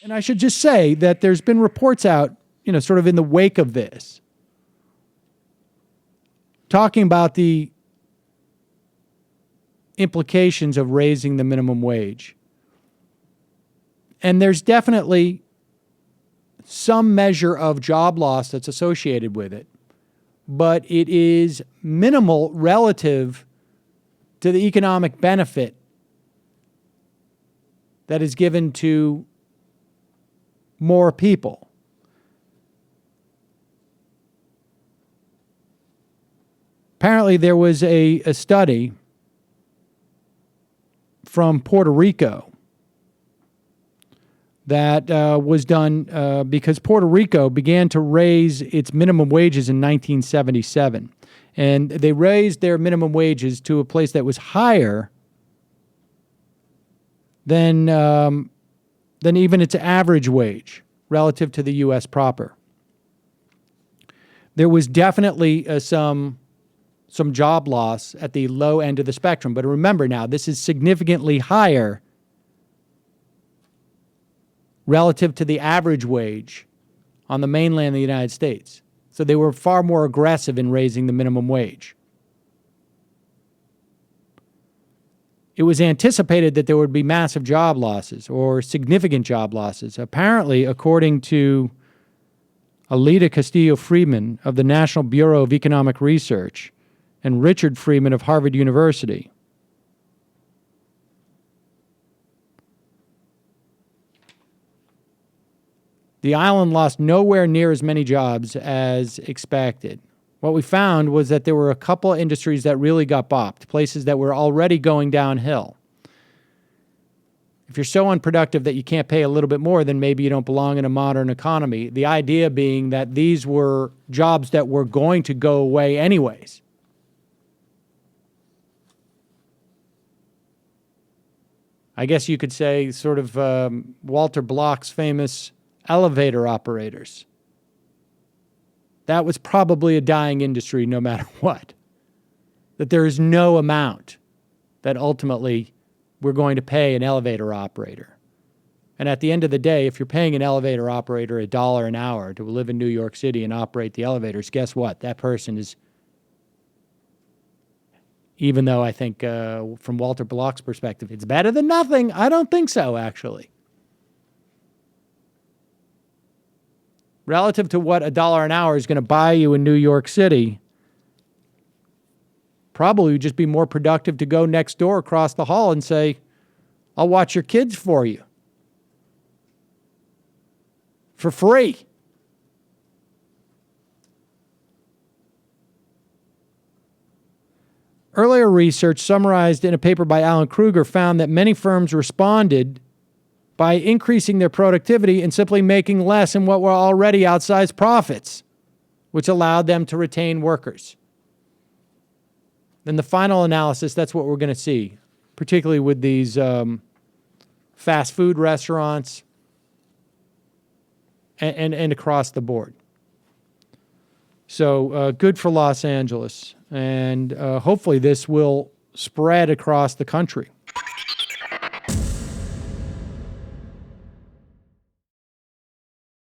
And I should just say that there's been reports out, sort of in the wake of this, talking about the implications of raising the minimum wage. And there's definitely some measure of job loss that's associated with it, but it is minimal relative to the economic benefit that is given to more people. Apparently, there was a study from Puerto Rico that was done because Puerto Rico began to raise its minimum wages in 1977. And they raised their minimum wages to a place that was higher than even its average wage relative to the U.S. proper. There was definitely some job loss at the low end of the spectrum. But remember now, this is significantly higher relative to the average wage on the mainland of the United States. So they were far more aggressive in raising the minimum wage. It was anticipated that there would be massive job losses or significant job losses. Apparently, according to Alida Castillo-Friedman of the National Bureau of Economic Research and Richard Freeman of Harvard University, the island lost nowhere near as many jobs as expected. What we found was that there were a couple of industries that really got bopped, places that were already going downhill. If you're so unproductive that you can't pay a little bit more, then maybe you don't belong in a modern economy. The idea being that these were jobs that were going to go away anyways. I guess you could say sort of Walter Block's famous elevator operators. That was probably a dying industry no matter what. That there is no amount that ultimately we're going to pay an elevator operator. And at the end of the day, if you're paying an elevator operator $1 an hour to live in New York City and operate the elevators, guess what? That person is, even though I think from Walter Block's perspective, it's better than nothing, I don't think so, actually. Relative to what $1 an hour is going to buy you in New York City, probably would just be more productive to go next door across the hall and say, I'll watch your kids for you. For free. Earlier research summarized in a paper by Alan Kruger found that many firms responded by increasing their productivity and simply making less in what were already outsized profits, which allowed them to retain workers. In the final analysis, that's what we're going to see, particularly with these fast food restaurants and across the board. So good for Los Angeles, and hopefully this will spread across the country.